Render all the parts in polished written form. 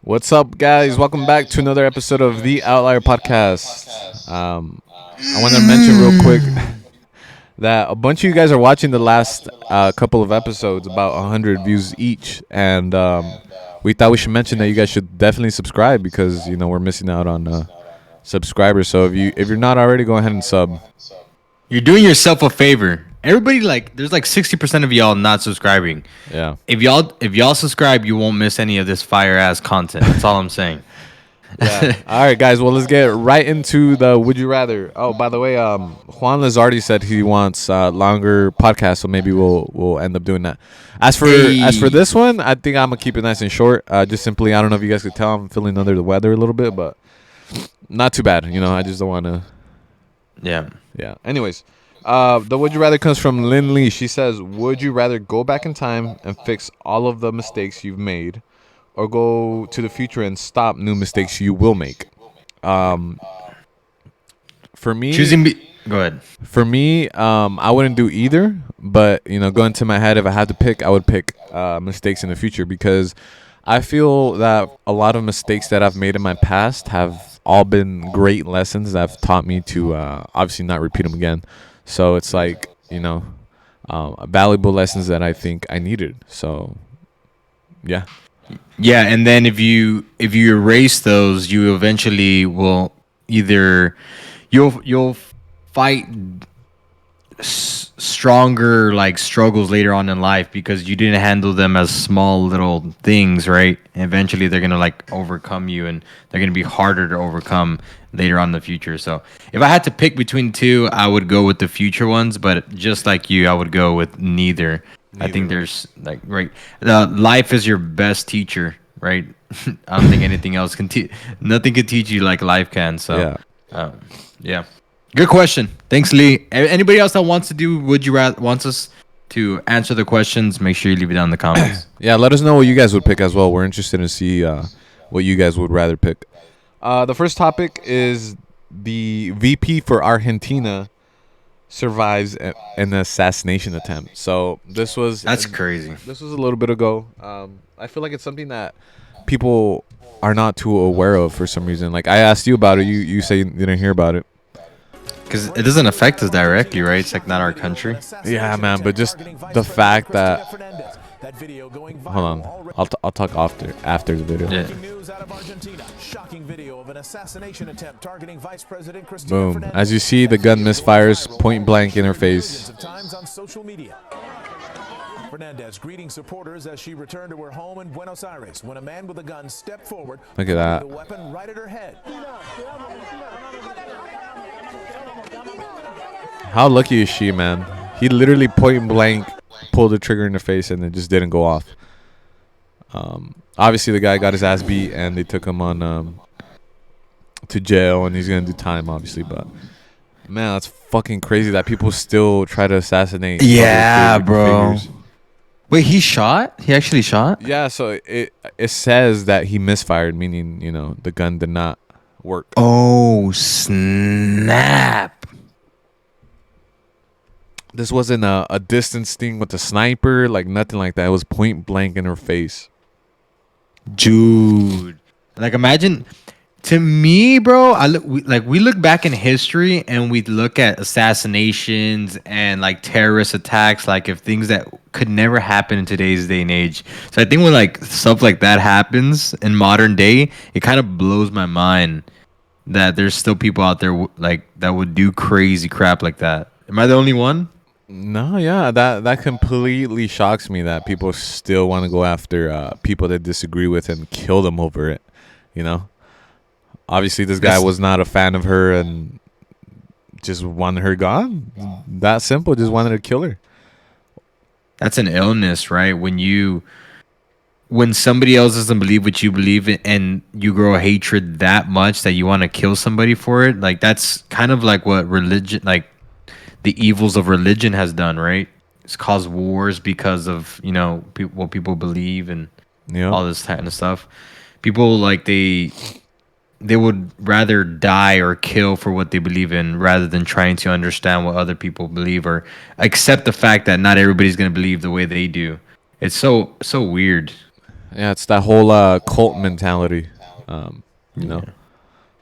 What's up, guys? Welcome back to another episode of the Outlier podcast. I want to mention real quick that a bunch of you guys are watching the last couple of episodes, about 100 views each, and we thought we should mention that you guys should definitely subscribe because we're missing out on subscribers. So if you're not already, go ahead and sub. You're doing yourself a favor. Everybody there's 60% of y'all not subscribing. Yeah. If y'all subscribe, you won't miss any of this fire ass content. That's all I'm saying. Yeah. All right, guys. Well, let's get right into the Would You Rather. Oh, by the way, Juan Lazardi said he wants longer podcasts, so maybe we'll end up doing that. As for this one, I think I'm gonna keep it nice and short. Just simply, I don't know if you guys could tell, I'm feeling under the weather a little bit, but not too bad. I just don't want to. Yeah. Yeah. Anyways, the Would You Rather comes from Lynn Lee. She says, "Would you rather go back in time and fix all of the mistakes you've made, or go to the future and stop new mistakes you will make?" For me, Go ahead. for me, I wouldn't do either. But going to my head, if I had to pick, I would pick mistakes in the future because I feel that a lot of mistakes that I've made in my past have all been great lessons that have taught me to obviously not repeat them again. So it's like valuable lessons that I think I needed. So yeah. Yeah, and then if you erase those, you eventually will either you'll fight stronger struggles later on in life because you didn't handle them as small little things, right? And eventually they're gonna overcome you, and they're gonna be harder to overcome later on in the future. So if I had to pick between two, I would go with the future ones, but just like you, I would go with neither. I think there's life is your best teacher, right? I don't think anything else can teach. Nothing can teach you like life can. So Yeah. yeah. Good question. Thanks, Lee. Anybody else that wants to do Would You Rather, wants us to answer the questions, make sure you leave it down in the comments. Yeah, let us know what you guys would pick as well. We're interested to see what you guys would rather pick. The first topic is the VP for Argentina survives an assassination attempt. So That's crazy. this was a little bit ago. I feel like it's something that people are not too aware of for some reason. Like I asked you about it, you say you didn't hear about it. Because it doesn't affect us directly, right? It's not our country. Yeah, man, but just the fact that hold on, I'll talk after the video. Yeah. Boom. As you see, the gun misfires point blank in her face. Fernandez greeting supporters as she returned to her home in Buenos Aires when a man with a gun stepped forward. Look at that. The weapon right at her head. How lucky is she, man? He literally point blank pulled the trigger in the face and it just didn't go off. Obviously, the guy got his ass beat and they took him on to jail and he's gonna do time, obviously. But man, that's fucking crazy that people still try to assassinate. Yeah, other bro. figures. Wait, he shot? He actually shot? Yeah, so it says that he misfired, meaning the gun did not work. Oh, snap. This wasn't a distance thing with a sniper, like nothing like that. It was point blank in her face. Dude. Imagine, to me, bro, we look back in history and we look at assassinations and terrorist attacks, if things that could never happen in today's day and age. So I think when stuff like that happens in modern day, it kind of blows my mind that there's still people out there that would do crazy crap like that. Am I the only one? No, yeah, that completely shocks me that people still want to go after people they disagree with and kill them over it. Obviously, this guy was not a fan of her and just wanted her gone. That simple, just wanted to kill her. That's an illness, right? When somebody else doesn't believe what you believe in and you grow a hatred that much that you want to kill somebody for it, that's kind of what religion, the evils of religion has done, right? It's caused wars because of, what people believe and all this kind of stuff. People they would rather die or kill for what they believe in rather than trying to understand what other people believe or accept the fact that not everybody's going to believe the way they do. It's so weird. Yeah, it's that whole cult mentality. You know.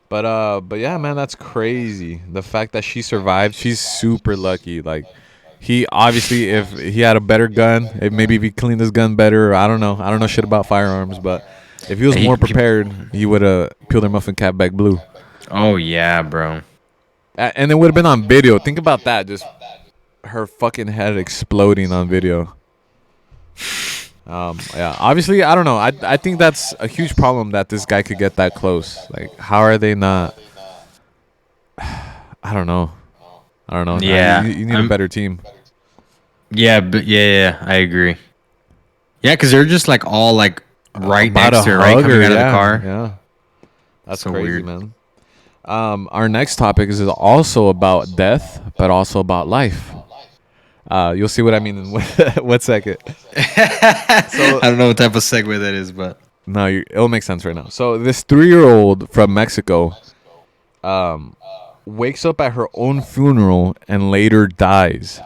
But yeah, man, that's crazy. The fact that she survived, she's super lucky. Like, he obviously, if he had a better gun, maybe if he cleaned his gun better, I don't know shit about firearms, but if he was more prepared, he would have peeled her muffin cap back blue. Oh yeah, bro. And it would have been on video. Think about that, just her fucking head exploding on video. Yeah, obviously, I don't know. I think that's a huge problem that this guy could get that close. Like, how are they not? I don't know. I don't know. Yeah, You need a better team. Yeah, but yeah, I agree. Yeah, because they're just like all like right About next to to her, right, hug coming her, out of the yeah, car. yeah. That's So crazy, weird. man. Our next topic is also about death, but also about life. You'll see what I mean in one second. I don't know what type of segue that is, but No, it'll make sense right now. So this 3-year-old from Mexico, wakes up at her own funeral and later dies.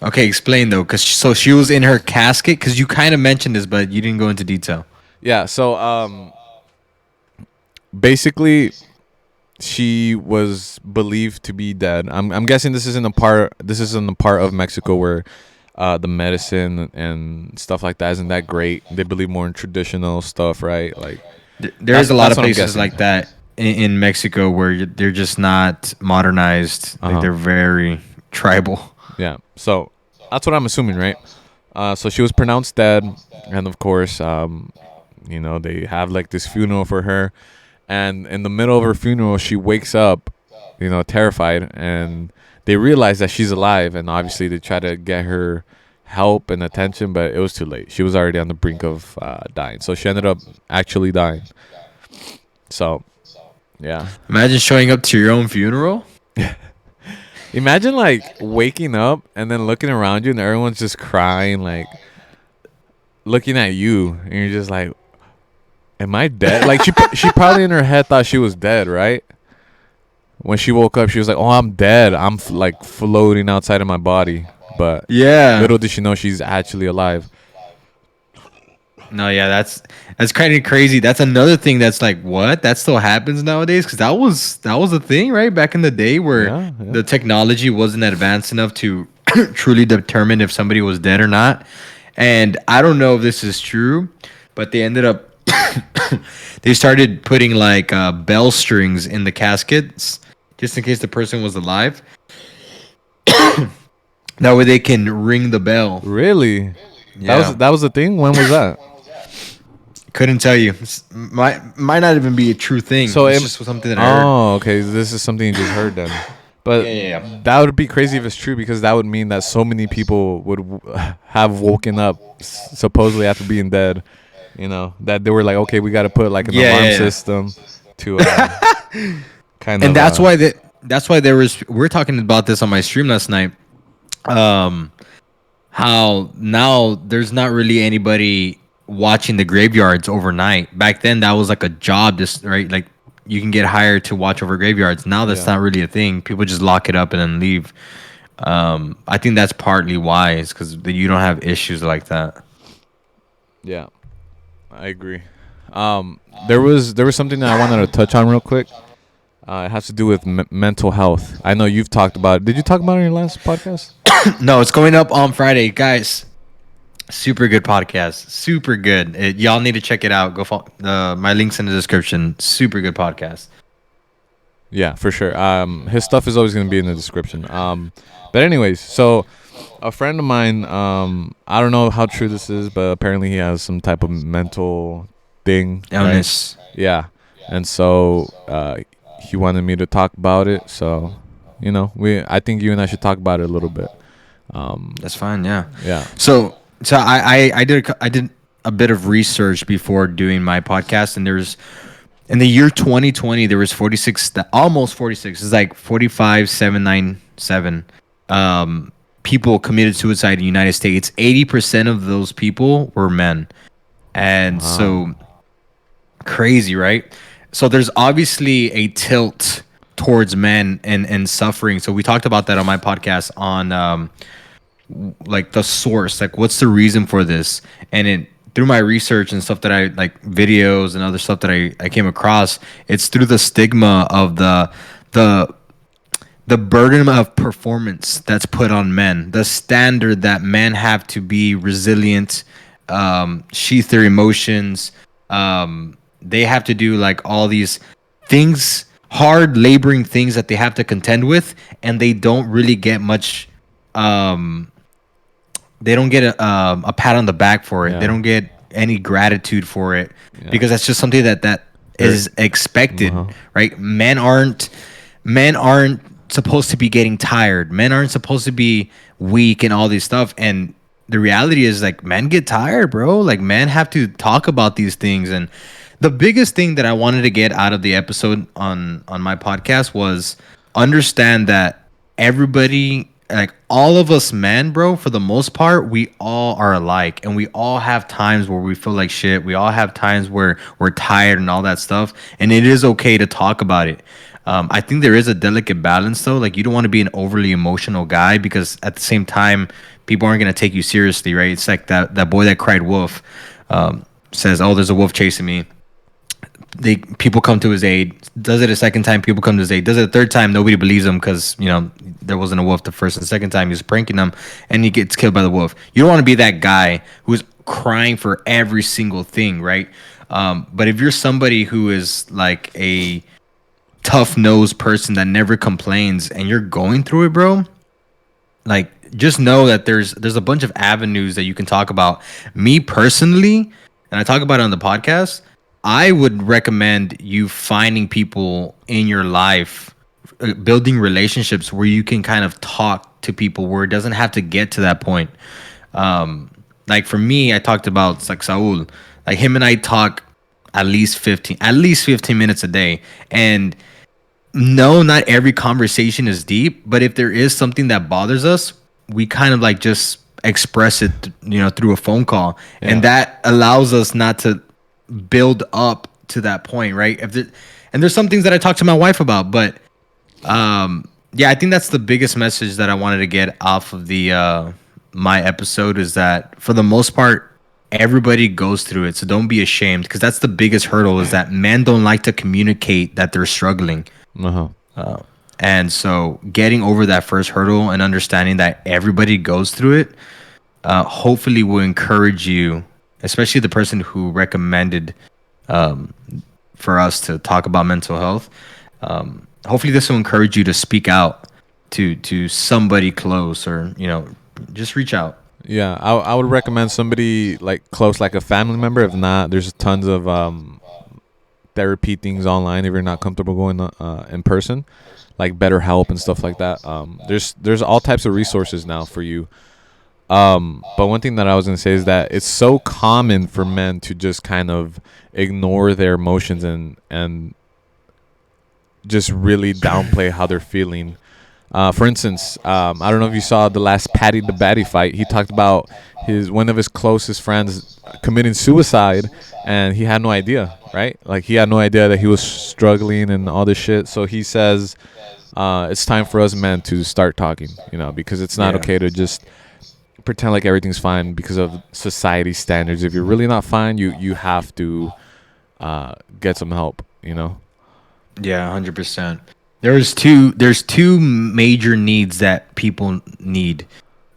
okay, explain though, because so she was in her casket. Because you kind of mentioned this, but you didn't go into detail. Yeah. So basically, she was believed to be dead. I'm guessing this is in the part. This is in the part of Mexico where the medicine and stuff like that isn't that great. They believe more in traditional stuff, right? Like, There's a lot that's of what I'm places guessing. like that in Mexico where they're just not modernized. Like they're very tribal. Yeah. So that's what I'm assuming, right? So she was pronounced dead, and of course, they have like this funeral for her, and in the middle of her funeral, she wakes up, terrified, and they realize that she's alive, and obviously they try to get her help and attention, but it was too late. She was already on the brink of dying, so she ended up actually dying. So, yeah. Imagine showing up to your own funeral. Imagine like waking up and then looking around you and everyone's just crying, like looking at you, and you're just like, "Am I dead?" Like she probably in her head thought she was dead, right? When she woke up, she was like, "Oh, I'm dead. I'm like floating outside of my body." But Yeah. little did she know she's actually alive. No, yeah, that's kind of crazy. That's another thing that's like, what? That still happens nowadays? Because that was a thing, right? Back in the day where Yeah, yeah. the technology wasn't advanced enough to truly determine if somebody was dead or not. And I don't know if this is true, but they ended up they started putting like bell strings in the caskets just in case the person was alive. That way they can ring the bell. Really? Yeah. That was the thing. When was that? Couldn't tell you. Might not even be a true thing. So It's it- just something that I heard. Oh, okay. This is something you just heard then. But Yeah. that would be crazy if it's true, because that would mean that so many people would have woken up supposedly after being dead. That they were like, okay, we got to put like an alarm system to kind of. And that's why we're talking about this on my stream last night. How now there's not really anybody watching the graveyards overnight. Back then that was like a job, just right, like you can get hired to watch over graveyards. Now that's not really a thing. People just lock it up and then leave. I think that's partly why, is because you don't have issues like that. Yeah, I agree. There was something that I wanted to touch on real quick. It has to do with mental health. I know you've talked about it. Did you talk about it in your last podcast? No, it's going up on Friday, guys. Super good podcast. Super good. Y'all need to check it out. Go follow my links in the description. Super good podcast. Yeah, for sure. His stuff is always going to be in the description. But anyways, so a friend of mine, I don't know how true this is, but apparently he has some type of mental thing. Illness. Right? Yeah. And so he wanted me to talk about it. So, I think you and I should talk about it a little bit. That's fine. Yeah. Yeah. So I did a bit of research before doing my podcast, and there's in the year 2020 there was 46, almost 46. It's like 45,797 people committed suicide in the United States. 80% of those people were men, and so crazy, right? So there's obviously a tilt towards men and suffering. So we talked about that on my podcast on like the source, like what's the reason for this, and it through my research and stuff that I like, videos and other stuff that I came across, it's through the stigma of the the burden of performance that's put on men, the standard that men have to be resilient, sheath their emotions. They have to do like all these things, hard laboring things that they have to contend with, and they don't really get much. They don't get a pat on the back for it. They Yeah. don't get any gratitude for it Yeah. because that's just something that is expected, Uh-huh. right? Men aren't supposed to be getting tired. Men aren't supposed to be weak and all these stuff. And the reality is like men get tired, bro. Like men have to talk about these things. And the biggest thing that I wanted to get out of the episode on my podcast was understand that everybody, like all of us men, bro, for the most part, we all are alike, and we all have times where we feel like shit. We all have times where we're tired and all that stuff, and it is okay to talk about it. I think there is a delicate balance though. Like you don't want to be an overly emotional guy because at the same time, people aren't gonna take you seriously, right? It's like that boy that cried wolf, says, "Oh, there's a wolf chasing me." People come to his aid. Does it a second time? People come to his aid. Does it a third time? Nobody believes him because there wasn't a wolf the first and second time. He was pranking them, and he gets killed by the wolf. You don't want to be that guy who's crying for every single thing, right? But if you're somebody who is like a tough nosed person that never complains, and you're going through it, bro, like just know that there's a bunch of avenues that you can talk about. Me personally, and I talk about it on the podcast, I would recommend you finding people in your life, building relationships where you can kind of talk to people where it doesn't have to get to that point. Like for me, I talked about like Saul, like him and I talk at least 15 minutes a day. And no, not every conversation is deep, but if there is something that bothers us, we kind of like just express it, through a phone call, Yeah. and that allows us not to build up to that point, right? And there's some things that I talk to my wife about, but yeah, I think that's the biggest message that I wanted to get off of the my episode is that for the most part, everybody goes through it, so don't be ashamed because that's the biggest hurdle is that men don't like to communicate that they're struggling. Uh-huh. And so getting over that first hurdle and understanding that everybody goes through it, hopefully will encourage you, especially the person who recommended for us to talk about mental health. Hopefully this will encourage you to speak out to somebody close, or, just reach out. Yeah, I would recommend somebody like close, like a family member. If not, there's tons of therapy things online if you're not comfortable going in person, like BetterHelp and stuff like that. There's all types of resources now for you. But one thing that I was gonna say is that it's so common for men to just kind of ignore their emotions and just really downplay how they're feeling. For instance, I don't know if you saw the last Patty the Batty fight. He talked about one of his closest friends committing suicide, and he had no idea, right? Like he had no idea that he was struggling and all this shit. So he says, it's time for us men to start talking, because it's not okay to just pretend like everything's fine because of society standards. If you're really not fine, you have to get some help, Yeah, 100%. There's two major needs that people need,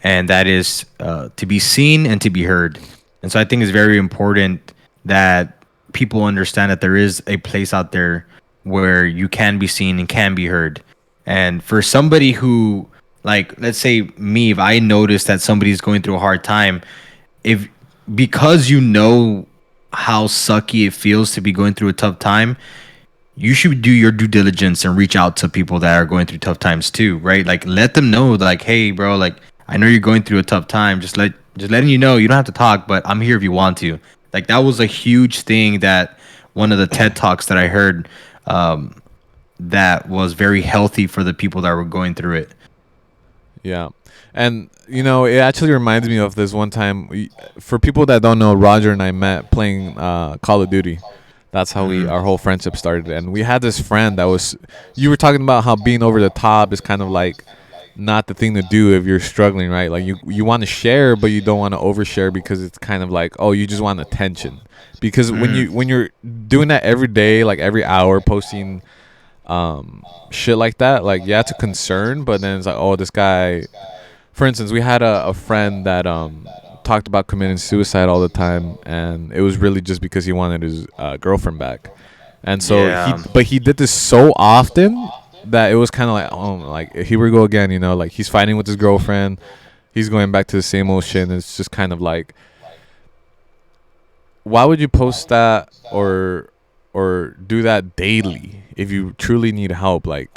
and that is to be seen and to be heard. And so I think it's very important that people understand that there is a place out there where you can be seen and can be heard. And for somebody who, like, let's say me, if I notice that somebody's going through a hard time, because you know how sucky it feels to be going through a tough time, you should do your due diligence and reach out to people that are going through tough times too, right? Like let them know, like, hey, bro, like I know you're going through a tough time. Just letting you know, you don't have to talk, but I'm here if you want to. Like that was a huge thing that one of the TED Talks that I heard, that was very healthy for the people that were going through it. Yeah. And, it actually reminds me of this one time. For people that don't know, Roger and I met playing Call of Duty. That's how our whole friendship started. And we had this friend that you were talking about how being over the top is kind of like not the thing to do if you're struggling, right? Like you want to share, but you don't want to overshare because it's kind of like, oh, you just want attention. Because when you're doing that every day, like every hour, posting shit like that, like yeah, it's a concern, but then it's like, oh, this guy. For instance, we had a friend that talked about committing suicide all the time, and it was really just because he wanted his girlfriend back. And so Yeah. he did this so often that it was kind of like, oh, like here we go again, you know, like he's fighting with his girlfriend, he's going back to the same old shit, and it's just kind of like, why would you post that or do that daily if you truly need help? Like,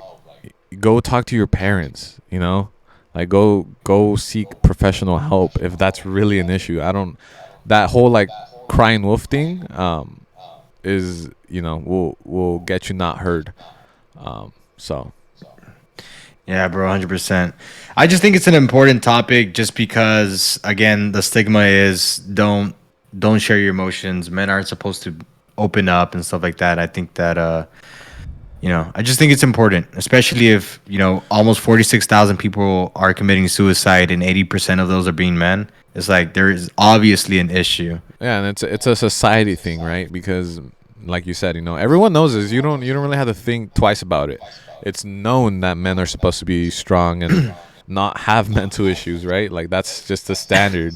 go talk to your parents, you know, like go seek professional help if that's really an issue. I don't, that whole like crying wolf thing is, you know, will get you not heard. So Yeah, bro, 100%. I just think it's an important topic just because again, the stigma is don't share your emotions. Men aren't supposed to open up and stuff like that. I think that I just think it's important, especially if, almost 46,000 people are committing suicide and 80% of those are being men. It's like there is obviously an issue. yeah, and it's a society thing, right? Because like you said, you know, everyone knows this. You don't really have to think twice about it. It's known that men are supposed to be strong and not have mental issues, right? Like that's just the standard.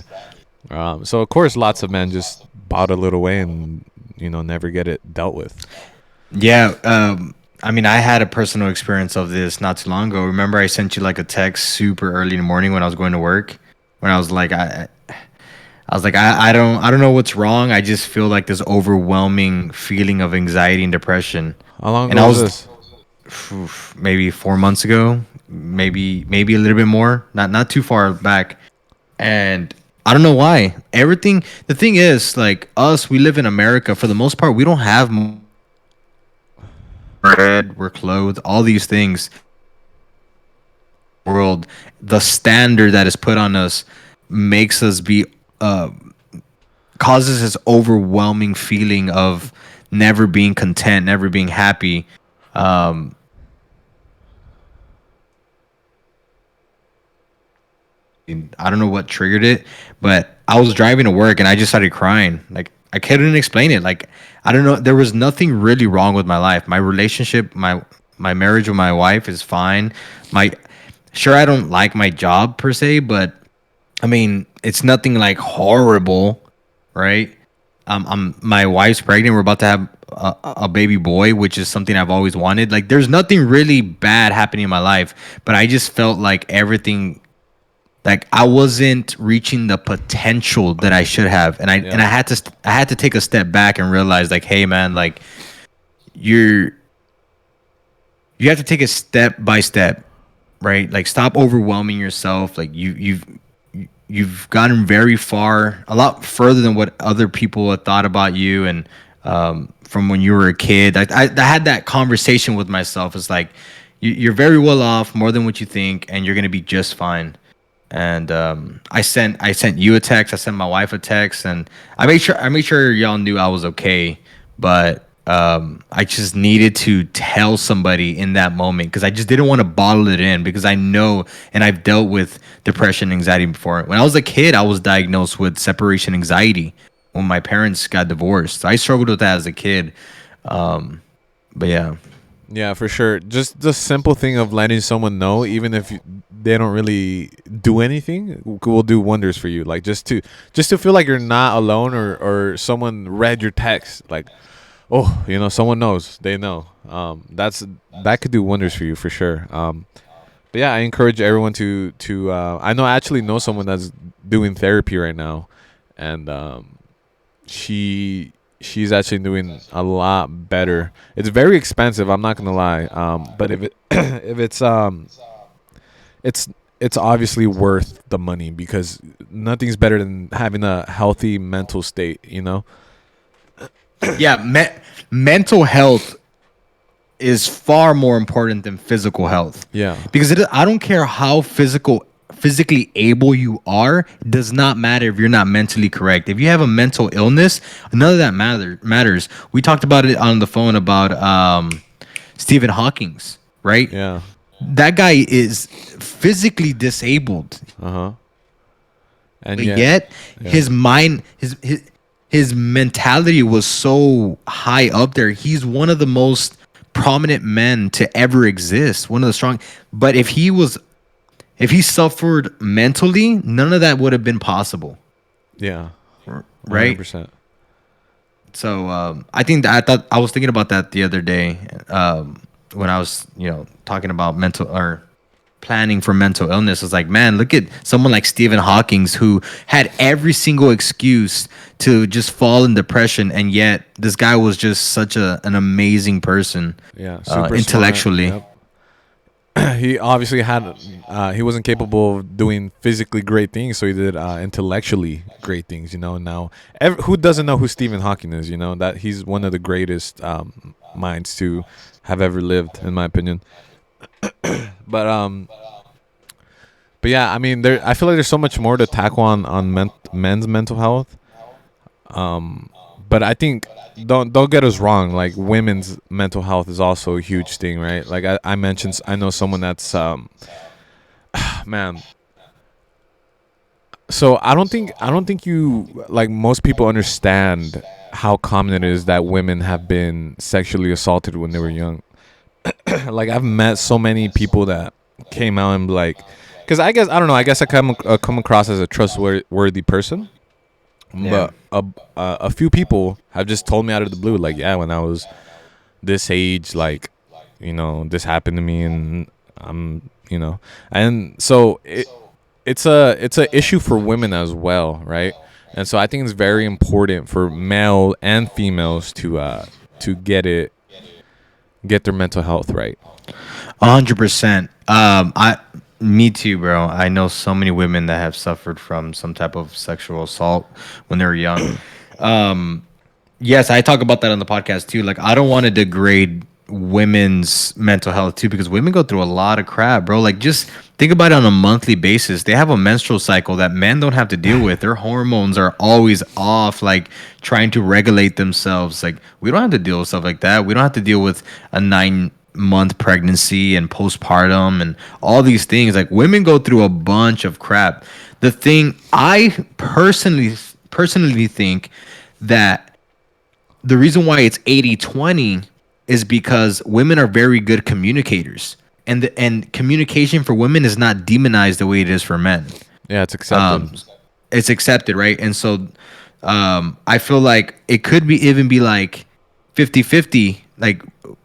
So of course, lots of men just bottle it away and, you know, never get it dealt with. Yeah, I mean, I had a personal experience of this not too long ago. Remember, I sent you like a text super early in the morning when I was going to work, when I was like, I was like, I don't know what's wrong. I just feel like this overwhelming feeling of anxiety and depression. How long And ago I was was this? maybe 4 months ago, maybe a little bit more, not too far back. And I don't know why. Everything. The thing is, like us, we live in America. For the most part, we don't have bread, we're clothed, all these things. World, the standard that is put on us makes us be uh causes this overwhelming feeling of never being content, never being happy. Um, I don't know what triggered it, but I was driving to work and I just started crying. Like I couldn't explain it. Like I don't know. There was nothing really wrong with my life. My relationship, my marriage with my wife is fine. My sure I don't like my job per se, but I mean it's nothing like horrible, right? I'm my wife's pregnant. We're about to have a baby boy, which is something I've always wanted. Like there's nothing really bad happening in my life, but I just felt like everything, like I wasn't reaching the potential that I should have, and I Yeah. had to take a step back and realize like, hey man, like you're you have to take it step by step, right? Like stop overwhelming yourself. Like you've gotten very far, a lot further than what other people have thought about you, and from when you were a kid. I had that conversation with myself. It's like you're very well off, more than what you think, and you're gonna be just fine. And I sent you a text. I sent my wife a text, and I made sure y'all knew I was okay. But I just needed to tell somebody in that moment because I just didn't want to bottle it in because I know and I've dealt with depression, anxiety before. When I was a kid, I was diagnosed with separation anxiety when my parents got divorced. So I struggled with that as a kid. But yeah. Yeah, for sure. Just the simple thing of letting someone know, even if they don't really do anything, will do wonders for you. Like just to feel like you're not alone, or someone read your text. Like, oh, you know, someone knows. They know. That could do wonders for you for sure. But yeah, I encourage everyone to. I actually know someone that's doing therapy right now, and she's actually doing a lot better. It's very expensive, I'm not gonna lie. But if it if it's it's obviously worth the money because nothing's better than having a healthy mental state, you know? Yeah, mental health is far more important than physical health. Yeah. Because I don't care how physically able you are, it does not matter if you're not mentally correct. If you have a mental illness, none of that matters. We talked about it on the phone about Stephen Hawking's, right? Yeah. that guy is physically disabled, And but yet, yet yeah, his mind, his mentality was so high up there. He's one of the most prominent men to ever exist. One of the strong. But if he suffered mentally, none of that would have been possible, yeah, right? 100%. So I think that I was thinking about that the other day when I was talking about mental or planning for mental illness. It's like, man, look at someone like Stephen Hawking's who had every single excuse to just fall in depression, and yet this guy was just such an amazing person, Yeah, super smart. intellectually. Yep. He obviously had he wasn't capable of doing physically great things, so he did intellectually great things. Now who doesn't know who Stephen Hawking is? That he's one of the greatest minds to have ever lived, in my opinion. But but yeah, I mean, I feel like there's so much more to tackle on men's mental health. But I think don't get us wrong. Like, women's mental health is also a huge thing, right? Like I mentioned, I know someone that's man. So I don't think you, like, most people understand how common it is that women have been sexually assaulted when they were young. Like, I've met so many people that came out and, like, because I guess I come across as a trustworthy person. Yeah. But a few people have just told me out of the blue, like, yeah, when I was this age, like, this happened to me, and and so it's a issue for women as well, right? And so I think it's very important for male and females to get their mental health right. 100%. Me too, bro. I know so many women that have suffered from some type of sexual assault when they were young. Yes, I talk about that on the podcast too. Like, I don't want to degrade women's mental health too, because women go through a lot of crap, bro. Like, just think about it on a monthly basis. They have a menstrual cycle that men don't have to deal with. Their hormones are always off, like trying to regulate themselves. Like, we don't have to deal with stuff like that. We don't have to deal with a 9-month pregnancy and postpartum and all these things. Like, women go through a bunch of crap. The thing I personally think that the reason why it's 80-20 is because women are very good communicators, and communication for women is not demonized the way it is for men. Yeah, it's accepted. um it's accepted, right? And so I feel like it could be even be like 50-50. Like,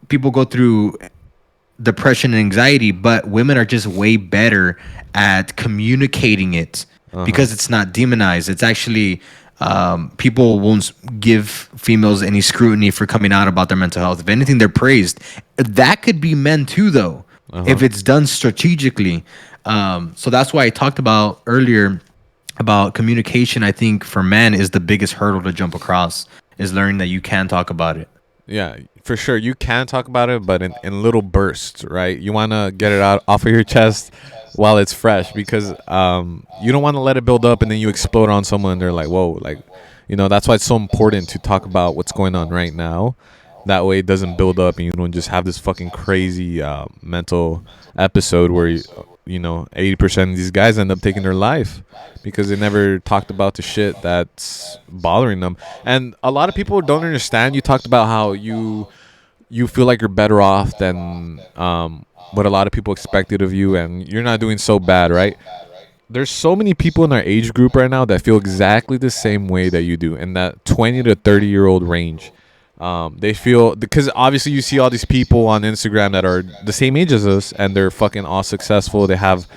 people go through depression and anxiety, but women are just way better at communicating it because it's not demonized. It's actually people won't give females any scrutiny for coming out about their mental health. If anything, they're praised. That could be men too, though, if it's done strategically. So that's why I talked about earlier about communication. I think for men is the biggest hurdle to jump across, is learning that you can talk about it. Yeah, for sure. You can talk about it, but in little bursts, right? You want to get it out off of your chest while it's fresh, because you don't want to let it build up and then you explode on someone and they're like, whoa, like, that's why it's so important to talk about what's going on right now. That way it doesn't build up and you don't just have this fucking crazy mental episode where 80% of these guys end up taking their life because they never talked about the shit that's bothering them. And a lot of people don't understand. You talked about how you feel like you're better off than what a lot of people expected of you, and you're not doing so bad, right? There's so many people in our age group right now that feel exactly the same way that you do, in that 20 to 30-year-old range. They feel, because obviously you see all these people on Instagram that are the same age as us, and they're fucking all successful. They have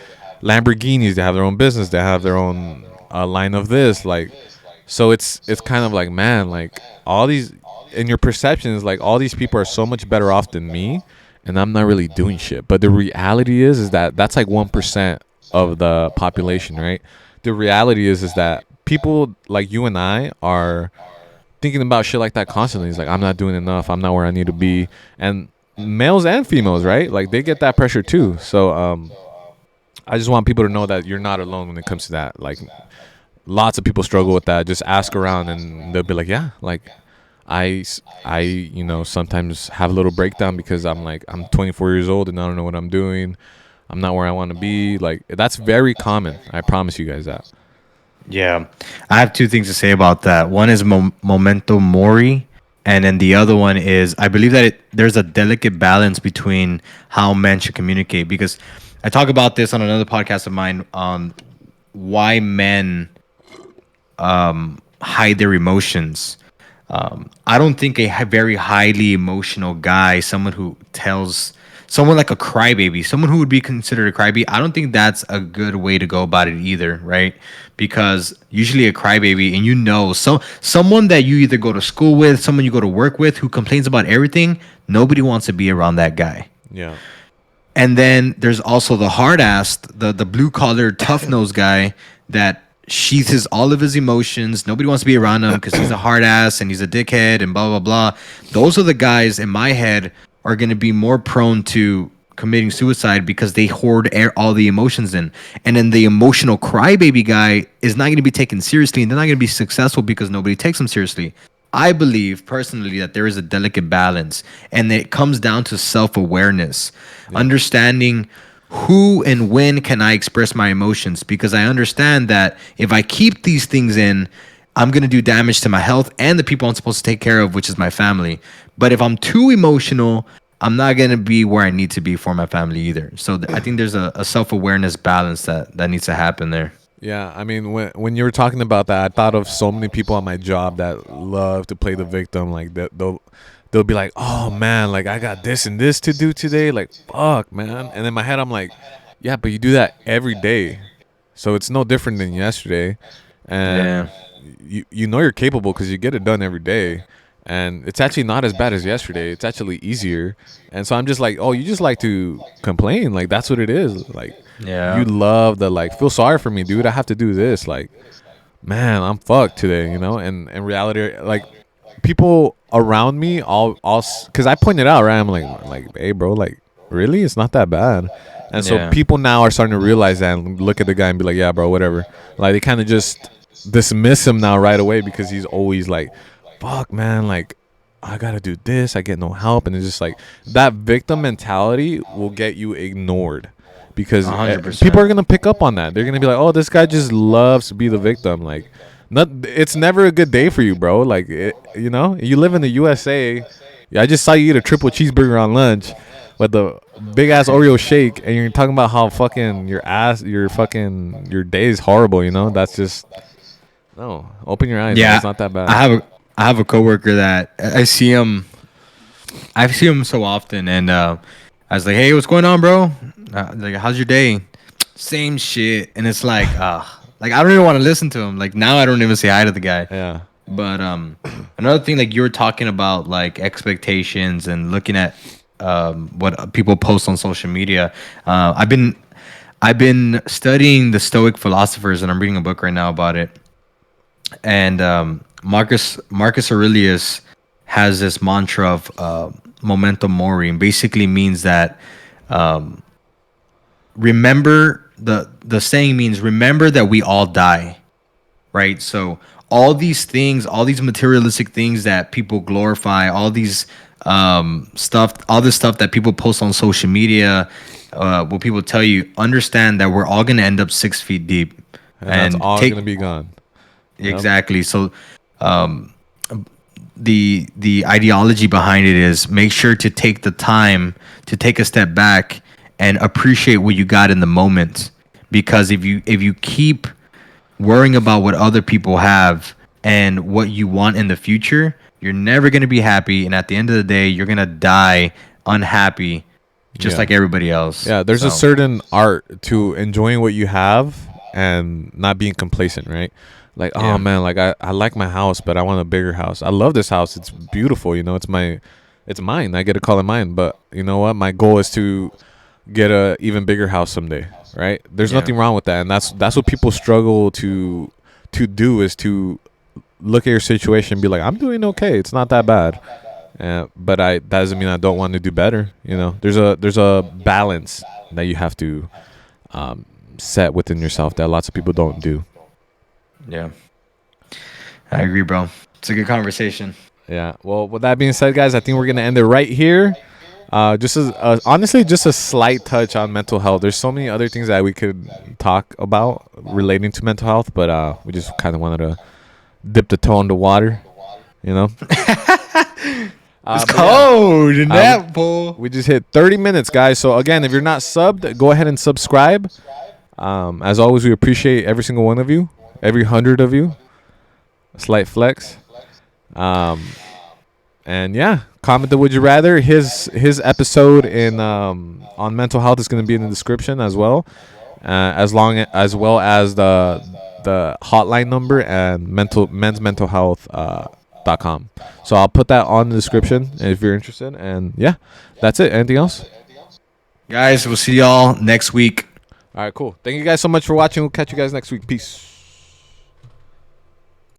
Lamborghinis, they have their own business, they have their own line of this, like. So it's kind of like, man, like, all these, in your perception is like, all these people are so much better off than me, and I'm not really doing shit. But the reality is that that's like 1% of the population, right? The reality is that people like you and I are thinking about shit like that constantly. It's like, I'm not doing enough, I'm not where I need to be. And males and females, right? Like, they get that pressure too. So I just want people to know that you're not alone when it comes to that. Like, lots of people struggle with that. Just ask around and they'll be like, yeah, like, I sometimes have a little breakdown because I'm like, I'm 24 years old and I don't know what I'm doing. I'm not where I want to be. Like, that's very common. I promise you guys that. Yeah, I have two things to say about that. One is memento mori, and then the other one is I believe that there's a delicate balance between how men should communicate. Because I talk about this on another podcast of mine on why men hide their emotions. I don't think a very highly emotional guy, someone like a crybaby, someone who would be considered a crybaby, I don't think that's a good way to go about it either, right? Because usually a crybaby, and someone that you either go to school with, someone you go to work with, who complains about everything, nobody wants to be around that guy. Yeah. And then there's also the hard ass, the blue collar tough nose guy that sheathes all of his emotions. Nobody wants to be around him because he's a hard ass and he's a dickhead and blah blah blah. Those are the guys in my head are going to be more prone to committing suicide because they hoard all the emotions in. And then the emotional crybaby guy is not going to be taken seriously, and they're not going to be successful because nobody takes them seriously. I believe personally that there is a delicate balance, and it comes down to self-awareness, understanding who and when can I express my emotions, because I understand that if I keep these things in, I'm going to do damage to my health and the people I'm supposed to take care of, which is my family. But if I'm too emotional, I'm not going to be where I need to be for my family either. So I think there's a self-awareness balance that needs to happen there. Yeah, I mean, when you were talking about that, I thought of so many people on my job that love to play the victim. Like they'll be like, "Oh man, like I got this and this to do today. Like fuck, man." And in my head, I'm like, "Yeah, but you do that every day, so it's no different than yesterday." And you know you're capable because you get it done every day, and it's actually not as bad as yesterday. It's actually easier. And so I'm just like, "Oh, you just like to complain? Like that's what it is. Like." Yeah. You love the like feel sorry for me, dude. I have to do this. Like, man, I'm fucked today, And in reality, like people around me, all, because I pointed out, right? I'm like, hey, bro, like, really, it's not that bad. And so Yeah. people now are starting to realize that and look at the guy and be like, yeah, bro, whatever. Like they kind of just dismiss him now right away because he's always like, fuck, man, like. I gotta do this. I get no help, and it's just like that victim mentality will get you ignored. Because 100%. people are gonna pick up on that. They're gonna be like, "Oh, this guy just loves to be the victim." Like, it's never a good day for you, bro. Like, you live in the USA. Yeah, I just saw you eat a triple cheeseburger on lunch with the big ass Oreo shake, and you're talking about how fucking your day is horrible. That's just no. Open your eyes. Man. It's not that bad. I have a coworker that I see him. I see him so often, and I was like, "Hey, what's going on, bro? Like, how's your day?" Same shit, and it's like, like I don't even want to listen to him. Like now, I don't even say hi to the guy. Yeah. But another thing, like you were talking about, like expectations and looking at what people post on social media. I've been studying the Stoic philosophers, and I'm reading a book right now about it. And Marcus Aurelius has this mantra of memento mori, and basically means that remember the saying means remember that we all die, right? So all these things, all these materialistic things that people glorify, all these all this stuff that people post on social media, what people tell you, understand that we're all gonna end up 6 feet deep, And that's all gonna be gone. Yep. Exactly. So, the ideology behind it is make sure to take the time to take a step back and appreciate what you got in the moment. Because if you keep worrying about what other people have and what you want in the future, you're never gonna be happy. And at the end of the day, you're gonna die unhappy, just like everybody else. Yeah. There's a certain art to enjoying what you have and not being complacent, right? Like, oh man, like I like my house, but I want a bigger house. I love this house. It's beautiful. It's mine. I get to call it mine. But you know what? My goal is to get a even bigger house someday, right? There's nothing wrong with that. And that's what people struggle to do, is to look at your situation and be like, I'm doing okay. It's not that bad. But that doesn't mean I don't want to do better. There's a balance that you have to set within yourself that lots of people don't do. Yeah, I agree, bro. It's a good conversation. Yeah. Well, with that being said, guys, I think we're gonna end it right here. Just as honestly, just a slight touch on mental health. There's so many other things that we could talk about relating to mental health, but we just kind of wanted to dip the toe in the water, you know. It's But yeah, cold in that pool. we just hit 30 minutes, guys. So again, if you're not subbed, go ahead and subscribe. As always, we appreciate every single one of you, every 100 of you. A slight flex. And yeah, comment the would you rather. His episode in on mental health is going to be in the description as well, as well as the hotline number and men's mental health .com. So I'll put that on the description if you're interested. And yeah, that's it. Anything else? Guys, we'll see y'all next week. All right, cool. Thank you guys so much for watching. We'll catch you guys next week. Peace.